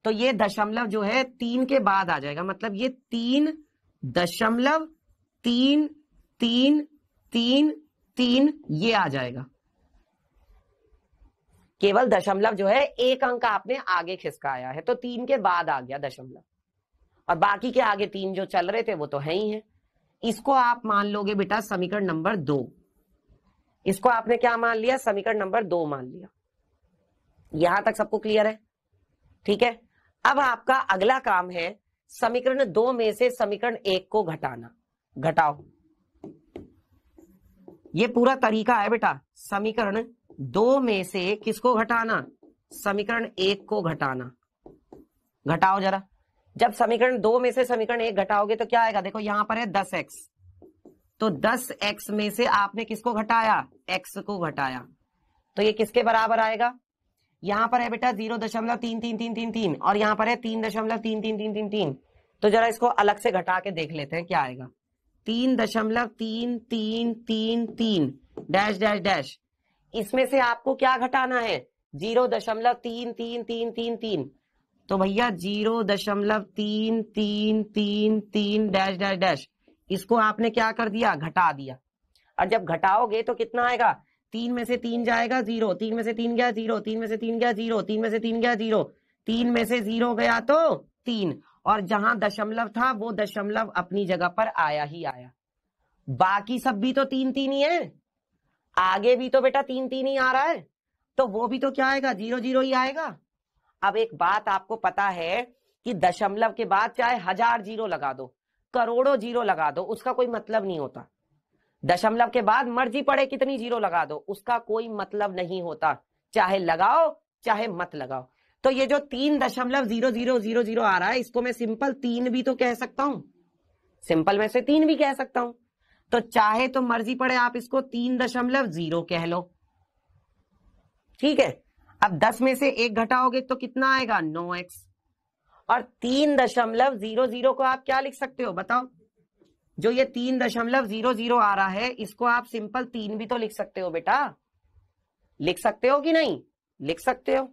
तो ये दशमलव जो है 3 के बाद आ जाएगा, मतलब ये 3.33333 ये आ जाएगा। केवल दशमलव जो है एक अंक आपने आगे खिसकाया है तो 3 के बाद आ गया दशमलव, और बाकी के आगे 3 जो चल रहे थे वो तो है ही है। इसको आप मान लोगे बेटा समीकरण नंबर 2। इसको आपने क्या मान लिया, समीकरण नंबर 2 मान लिया। यहां तक सबको क्लियर है? ठीक है, अब आपका अगला काम है समीकरण 2 में से समीकरण 1 को घटाना। घटाओ, ये पूरा तरीका है बेटा, समीकरण 2 में से किसको घटाना, समीकरण 1 को घटाना। घटाओ जरा। जब समीकरण 2 में से समीकरण 1 घटाओगे तो क्या आएगा? देखो यहां पर है 10x, तो 10x में से आपने किसको घटाया? x को घटाया, तो ये किसके बराबर आएगा? यहां पर है बेटा 0.33333 और यहां पर है 3.33333। तो जरा इसको अलग से घटा के देख लेते हैं क्या आएगा। 3.3333 डैश डैश डैश, इसमें से आपको क्या घटाना है? 0.3333। तो भैया 0.3333 डैश डैश डैश, इसको आपने क्या कर दिया? घटा दिया। और जब घटाओगे तो कितना आएगा? 3 में से 3 जाएगा 0, 3 में से 3 गया 0, 3 में से 3 गया 0, 3 में से 3 गया 0, 3 में से 0 गया तो 3, और जहां दशमलव था वो दशमलव अपनी जगह पर आया ही आया। बाकी सब भी तो 3 3 ही है, आगे भी तो बेटा 3 3 ही आ रहा है, तो वो भी तो क्या आएगा? 0 0 ही आएगा। अब एक बात आपको पता है कि दशमलव के बाद चाहे 1000 जीरो लगा दो, करोड़ों जीरो लगा दो, उसका कोई मतलब नहीं होता। दशमलव के बाद मर्जी पड़े कितनी जीरो लगा दो, उसका कोई मतलब नहीं होता, चाहे लगाओ चाहे मत लगाओ। तो ये जो 3.0000 आ रहा है, इसको मैं सिंपल 3 भी तो कह सकता हूं, सिंपल में से 3 भी कह सकता हूं। तो चाहे तो मर्जी पड़े आप इसको 3.0 कह लो, ठीक है। अब 10 में से 1 घटाओगे तो कितना आएगा? 9x। और 3.00 को आप क्या लिख सकते हो बताओ? जो ये 3.00 आ रहा है, इसको आप सिंपल 3 भी तो लिख सकते हो बेटा। लिख सकते हो कि नहीं? लिख सकते हो,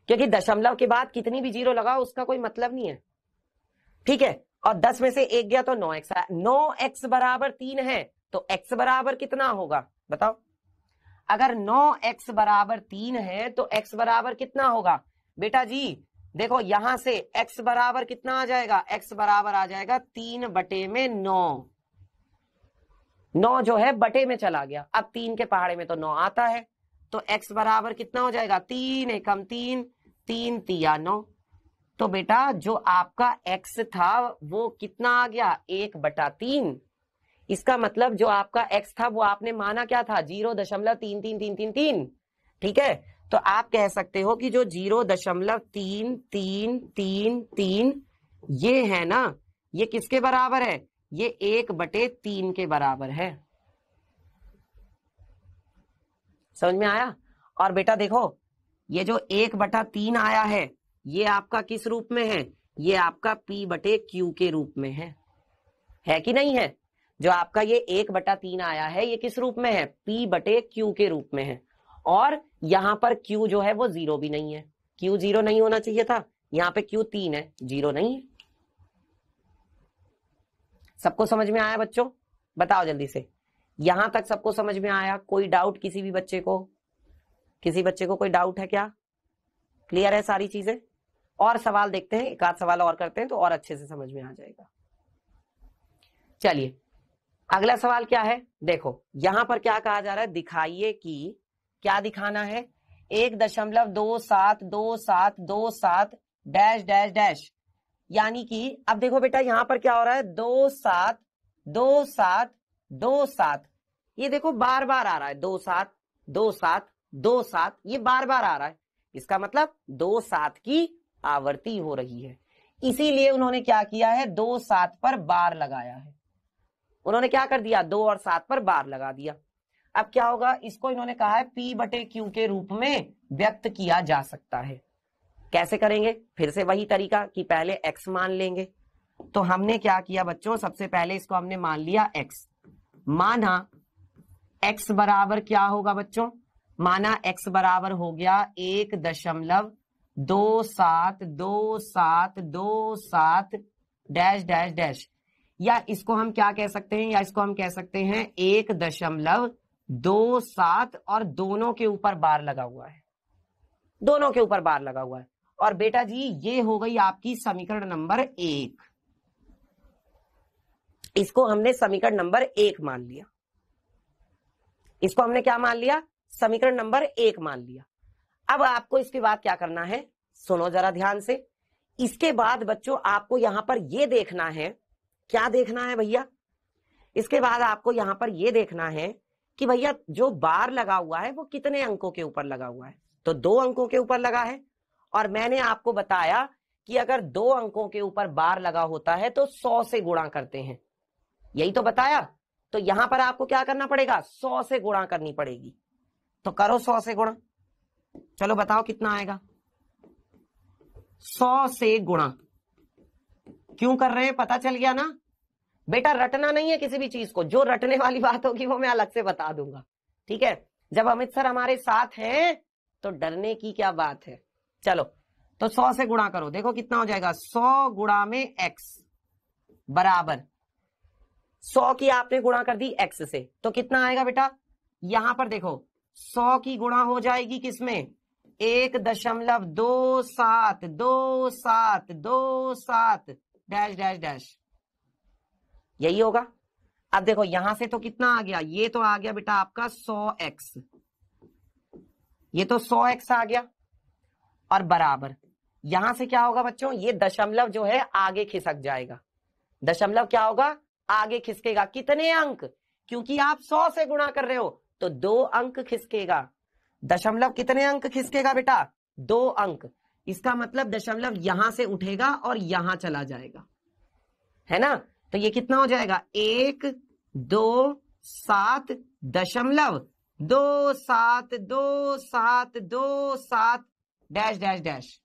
क्योंकि दशमलव के बाद कितनी भी जीरो लगाओ उसका कोई मतलब नहीं है, ठीक है। और 10 में से 1 गया तो 9x आया। 9x बराबर 3 है, तो x बराबर कितना होगा बताओ? अगर 9x बराबर 3 है तो x बराबर कितना होगा बेटा जी? देखो यहां से x बराबर कितना आ जाएगा? x बराबर आ जाएगा 3/9। 9 जो है बटे में चला गया, अब 3 के पहाड़े में तो 9 आता है, तो x बराबर कितना हो जाएगा? 3 एकम 3, 3 तिया 9। तो बेटा जो आपका x था वो कितना आ गया? 1/3। इसका मतलब जो आपका x था वो आपने माना क्या था? 0.33333, ठीक है। तो आप कह सकते हो कि जो 0.3333 ये है ना, ये किसके बराबर है? ये 1/3 के बराबर है। समझ में आया? और बेटा देखो ये जो 1/3 आया है, ये आपका किस रूप में है? ये आपका P/Q के रूप में है कि नहीं है? जो आपका ये 1/3 आया है, ये किस रूप में है? P/Q के रूप में है। और यहां पर Q जो है वो 0 भी नहीं है, Q 0 नहीं होना चाहिए था, यहां पे Q 3 है, 0 नहीं है। सबको समझ में आया बच्चों? बताओ जल्दी से, यहां तक सबको समझ में आया? कोई डाउट किसी भी बच्चे को? किसी बच्चे को कोई डाउट है क्या? क्लियर है सारी चीजें? और सवाल देखते हैं, एक आध सवाल और करते हैं तो और अच्छे से समझ में आ जाएगा। चलिए अगला सवाल क्या है? देखो यहां पर क्या कहा जा रहा है, दिखाइए कि क्या दिखाना है? 1.272727 डैश डैश डैश, यानी कि अब देखो बेटा यहां पर क्या हो रहा है? 272727, ये देखो बार बार आ रहा है, 272727, ये बार बार आ रहा है। इसका मतलब 27 की आवर्ती हो रही है, इसीलिए उन्होंने क्या किया है? 27 पर बार लगाया है। उन्होंने क्या कर दिया? 2 और 7 पर बार लगा दिया। अब क्या होगा? इसको इन्होंने कहा है P/Q के रूप में व्यक्त किया जा सकता है। कैसे करेंगे? फिर से वही तरीका कि पहले x मान लेंगे। तो हमने क्या किया बच्चों? सबसे पहले इसको हमने मान लिया x। माना x बराबर क्या होगा बच्चों? माना x बराबर हो गया 1.272727 डैश डैश डैश, या इसको हम क्या कह सकते हैं? या इसको हम कह सकते हैं 1.27 और दोनों के ऊपर बार लगा हुआ है, दोनों के ऊपर बार लगा हुआ है। और बेटा जी ये हो गई आपकी समीकरण नंबर 1। इसको हमने समीकरण नंबर 1 मान लिया। इसको हमने क्या मान लिया? समीकरण नंबर 1 मान लिया। अब आपको इसके बाद क्या करना है? सुनो जरा ध्यान से। इसके बाद बच्चों आपको यहां पर यह देखना है, क्या देखना है भैया? इसके बाद आपको यहां पर यह देखना है कि भैया जो बार लगा हुआ है वो कितने अंकों के ऊपर लगा हुआ है। तो 2 अंकों के ऊपर लगा है। और मैंने आपको बताया कि अगर 2 अंकों के ऊपर बार लगा होता है तो 100 से गुणा करते हैं, यही तो बताया। तो यहां पर आपको क्या करना पड़ेगा, 100 से गुणा करनी पड़ेगी। तो करो 100 से गुणा, चलो बताओ कितना आएगा। 100 से गुणा क्यों कर रहे हैं, पता चल गया ना बेटा। रटना नहीं है किसी भी चीज को, जो रटने वाली बात होगी वो मैं अलग से बता दूंगा, ठीक है। जब अमित सर हमारे साथ हैं तो डरने की क्या बात है। चलो तो 100 से गुणा करो, देखो कितना हो जाएगा। 100 गुणा में x बराबर 100 की आपने गुणा कर दी x से, तो कितना आएगा बेटा। यहां पर देखो 100 की गुणा हो जाएगी किसमें, 1.272727 डैश डैश डैश, यही होगा। अब देखो यहां से तो कितना आ गया, ये तो आ गया बेटा आपका 100x, ये तो 100x आ गया। और बराबर यहां से क्या होगा बच्चों, ये दशमलव जो है आगे खिसक जाएगा। दशमलव क्या होगा, आगे खिसकेगा। कितने अंक, क्योंकि आप 100 से गुणा कर रहे हो तो 2 अंक खिसकेगा। दशमलव कितने अंक खिसकेगा बेटा, 2 अंक। इसका मतलब दशमलव यहां से उठेगा और यहां चला जाएगा, है ना। तो ये कितना हो जाएगा, 1.27272727 डैश डैश डैश,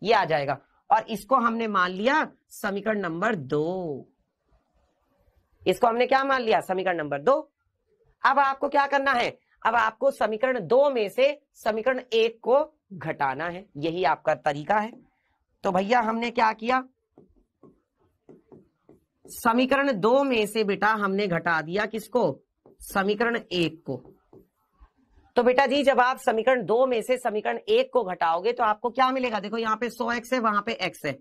ये आ जाएगा। और इसको हमने मान लिया समीकरण नंबर 2। इसको हमने क्या मान लिया, समीकरण नंबर 2। अब आपको क्या करना है, अब आपको समीकरण 2 में से समीकरण 1 को घटाना है, यही आपका तरीका है। तो भैया हमने क्या किया, समीकरण 2 में से बेटा हमने घटा दिया किसको, समीकरण 1 को। तो बेटा जी जब आप समीकरण 2 में से समीकरण 1 को घटाओगे तो आपको क्या मिलेगा, देखो यहाँ पे 100x है, वहां पे x है,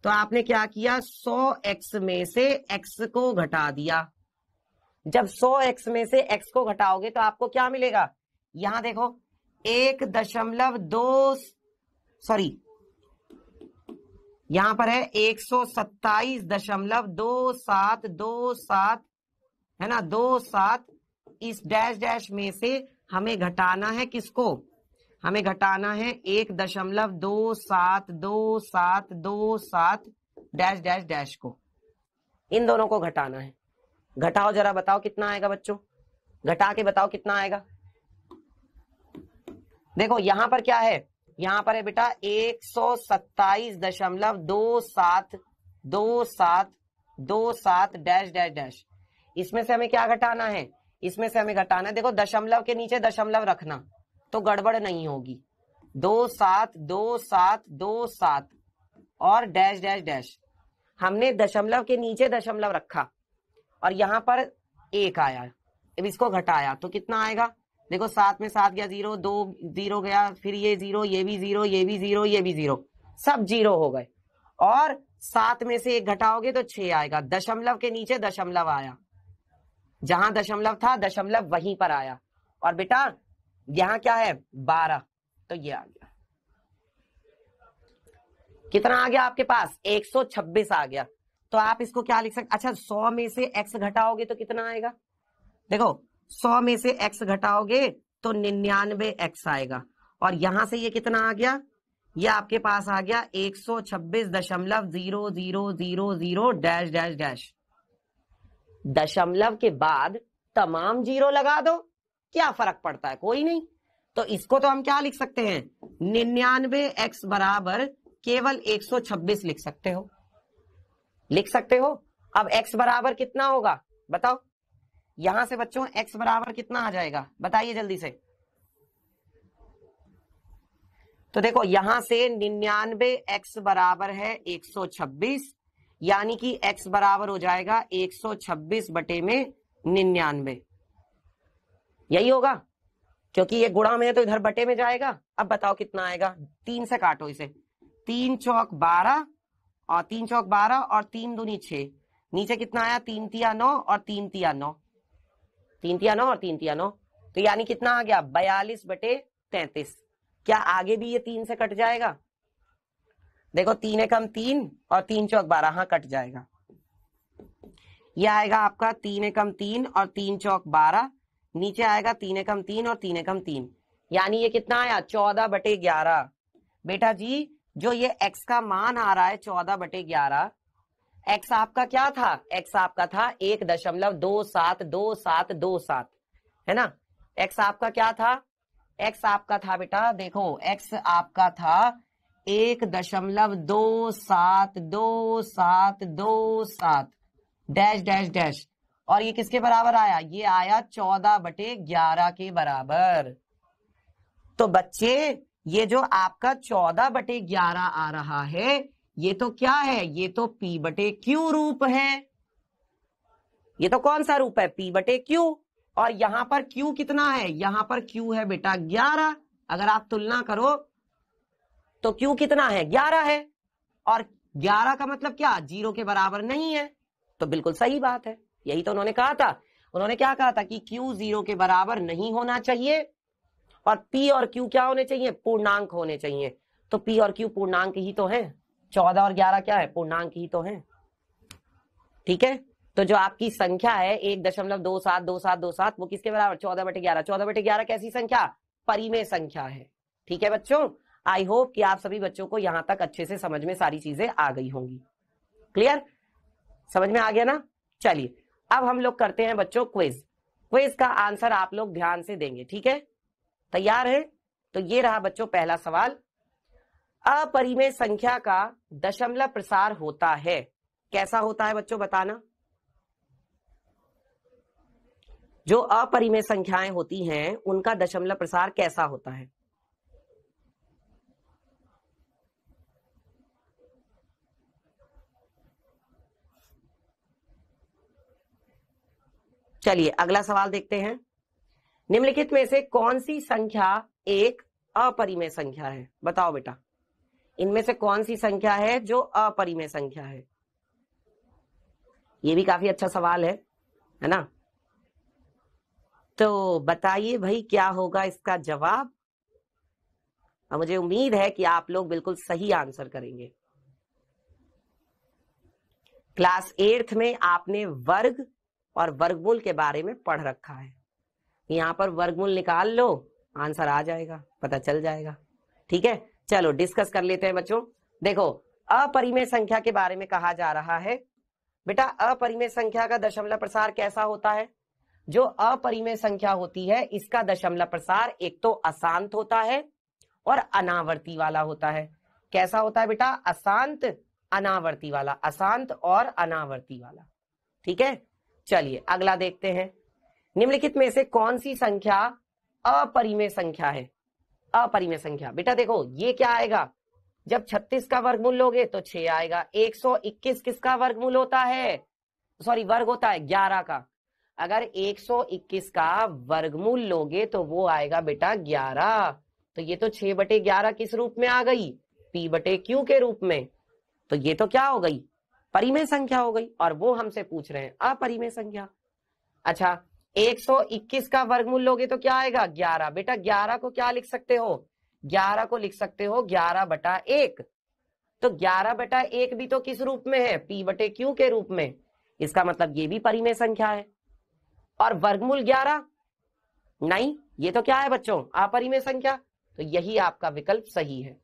तो आपने क्या किया, 100x में से x को घटा दिया। जब 100x में से x को घटाओगे तो आपको क्या मिलेगा, यहां देखो 1.2 सॉरी यहां पर है 127.2727 है ना, 27। इस डैश डैश में से हमें घटाना है किसको, हमें घटाना है 1.272727 डैश डैश डैश को, इन दोनों को घटाना है। घटाओ जरा, बताओ कितना आएगा बच्चों, घटा के बताओ कितना आएगा। देखो यहां पर क्या है, यहां पर है बेटा 127.2727 डैश डैश डैश। इसमें से हमें क्या घटाना है, इसमें से हमें घटाना है, देखो दशमलव के नीचे दशमलव रखना तो गड़बड़ नहीं होगी। 272727 और डैश डैश डैश, हमने दशमलव के नीचे दशमलव रखा और यहां पर 1 आया, अब इसको घटाया तो कितना आएगा, देखो 7 में 7 गया 0, 2 0 गया, फिर ये 0, ये भी 0, ये भी 0, ये भी 0, सब 0 हो गए। और 7 में से 1 घटाओगे तो 6 आएगा, दशमलव के नीचे दशमलव आया, जहां दशमलव था दशमलव वहीं पर आया। और बेटा यहां क्या है 12, तो ये आ गया, कितना आ गया आपके पास 126 आ गया। तो आप इसको क्या लिख सकते, अच्छा 100 में से x घटाओगे तो कितना आएगा, देखो 100 में से x घटाओगे तो 99x आएगा। और यहां से ये कितना आ गया, ये आपके पास आ गया 126.0000 डैश डैश डैश। दशमलव के बाद तमाम 0 लगा दो, क्या फर्क पड़ता है, कोई नहीं। तो इसको तो हम क्या लिख सकते हैं, 99x बराबर केवल 126 लिख सकते हो, लिख सकते हो। अब x बराबर कितना होगा बताओ, यहां से बच्चों x बराबर कितना आ जाएगा बताइए जल्दी से। तो देखो यहां से 99x बराबर है 126, यानी कि x बराबर हो जाएगा 126 बटे में 99, यही होगा, क्योंकि ये गुणा में है तो इधर बटे में जाएगा। अब बताओ कितना आएगा, 3 से काटो इसे, 3 चौक 12 और 3 चौक 12 और 3 दूनी 6, नीचे कितना आया 3 तिया 9 और 3 तिया 9, 3 तिया 9 और 3 तिया 9, तो यानी कितना आ गया 42 बटे 33। क्या आगे भी ये 3 से कट जाएगा, देखो 3 एकम 3 और 3 चौक 12, हाँ कट जाएगा। ये आएगा आपका 3 एकम 3 और 3 चौक 12, नीचे आएगा 3 एकम 3 और 3 एकम 3, यानी ये कितना आया 14/11। बेटा जी जो ये x का मान आ रहा है 14/11, x आपका क्या था, x आपका था 1.272727 है ना। x आपका क्या था, x आपका था बेटा देखो x आपका था 1.272727 डैश डैश डैश, और ये किसके बराबर आया, ये आया 14/11 के बराबर। तो बच्चे ये जो आपका 14/11 आ रहा है ये तो क्या है, ये तो P/Q रूप है। ये तो कौन सा रूप है, P/Q। और यहां पर Q कितना है, यहां पर Q है बेटा 11। अगर आप तुलना करो तो Q कितना है, 11 है। और 11 का मतलब क्या, 0 के बराबर नहीं है। तो बिल्कुल सही बात है, यही तो उन्होंने कहा था। उन्होंने क्या कहा था कि Q 0 के बराबर नहीं होना चाहिए और P और Q क्या होने चाहिए, पूर्णांक होने चाहिए। तो P और Q पूर्णांक ही तो हैं, 14 और 11 क्या है, पूर्णांक ही तो हैं। ठीक है, तो जो आपकी संख्या है 1.272727 वो किसके बराबर, 14/11। 14/11 कैसी संख्या, परिमेय संख्या है। ठीक है बच्चों, आई होप कि आप सभी बच्चों को यहां तक अच्छे से समझ में सारी चीजें आ गई होंगी। क्लियर, समझ में आ गया ना। चलिए अब हम लोग करते हैं बच्चों क्विज। क्विज का आंसर आप लोग ध्यान से देंगे, ठीक है, तैयार है। तो ये रहा बच्चों पहला सवाल, अपरिमेय संख्या का दशमलव प्रसार होता है, कैसा होता है बच्चों बताना। जो अपरिमेय संख्याएं होती हैं उनका दशमलव प्रसार कैसा होता है। चलिए अगला सवाल देखते हैं, निम्नलिखित में से कौन सी संख्या एक अपरिमेय संख्या है, बताओ बेटा। इनमें से कौन सी संख्या है जो अपरिमेय संख्या है। ये भी काफी अच्छा सवाल है ना। तो बताइए भाई क्या होगा इसका जवाब, और मुझे उम्मीद है कि आप लोग बिल्कुल सही आंसर करेंगे। क्लास 8th में आपने वर्ग और वर्गमूल के बारे में पढ़ रखा है, यहां पर वर्गमूल निकाल लो, आंसर आ जाएगा, पता चल जाएगा। ठीक है, चलो डिस्कस कर लेते हैं बच्चों। देखो अपरिमेय संख्या के बारे में कहा जा रहा है बेटा, अपरिमेय संख्या का दशमलव प्रसार कैसा होता है। जो अपरिमेय संख्या होती है इसका दशमलव प्रसार एक तो अशांत होता है और अनावर्ती वाला होता है। कैसा होता है बेटा, अशांत अनावर्ती वाला, अशांत और अनावर्ती वाला। ठीक है, चलिए अगला देखते हैं, निम्नलिखित में से कौन सी संख्या अपरिमेय संख्या है। अपरिमेय संख्या बेटा देखो ये क्या आएगा, जब 36 का वर्गमूल लोगे तो 6 आएगा। 121 किसका वर्गमूल होता है, सॉरी वर्ग होता है 11 का। अगर 121 का वर्गमूल लोगे तो वो आएगा बेटा 11। तो ये तो 6/11 किस रूप में आ गई, P/Q के रूप में। तो ये तो क्या हो गई, परिमेय संख्या हो गई, और वो हमसे पूछ रहे हैं अपरिमेय संख्या। अच्छा 121 का वर्गमूल लोगे तो क्या आएगा 11। बेटा 11 को क्या लिख सकते हो, 11 को लिख सकते हो 11/1। तो 11/1 भी तो किस रूप में है, P/Q के रूप में। इसका मतलब ये भी परिमेय संख्या है। और वर्गमूल 11 नहीं, ये तो क्या है बच्चों, अपरिमेय संख्या। तो यही आपका विकल्प सही है,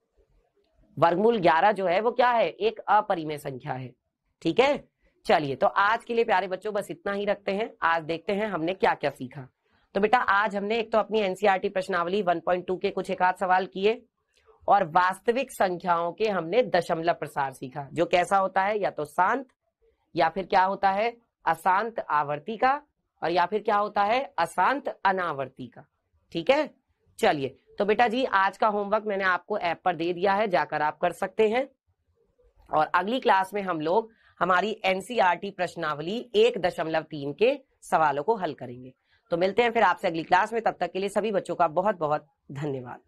वर्गमूल 11 जो है वो क्या है, एक अपरिमेय संख्या है। ठीक है, चलिए तो आज के लिए प्यारे बच्चों बस इतना ही रखते हैं। आज देखते हैं हमने क्या क्या सीखा। तो बेटा आज हमने एक तो अपनी एनसीईआरटी प्रश्नावली 1.2 के कुछ एक आध सवाल किए, और वास्तविक संख्याओं के हमने दशमलव प्रसार सीखा, जो कैसा होता है, या तो शांत, या फिर क्या होता है अशांत आवर्ती का, और या फिर क्या होता है अशांत अनावर्ती का। ठीक है, चलिए तो बेटा जी आज का होमवर्क मैंने आपको ऐप पर दे दिया है, जाकर आप कर सकते हैं। और अगली क्लास में हम लोग हमारी एनसीईआरटी प्रश्नावली 1.3 के सवालों को हल करेंगे। तो मिलते हैं फिर आपसे अगली क्लास में, तब तक के लिए सभी बच्चों का बहुत बहुत धन्यवाद।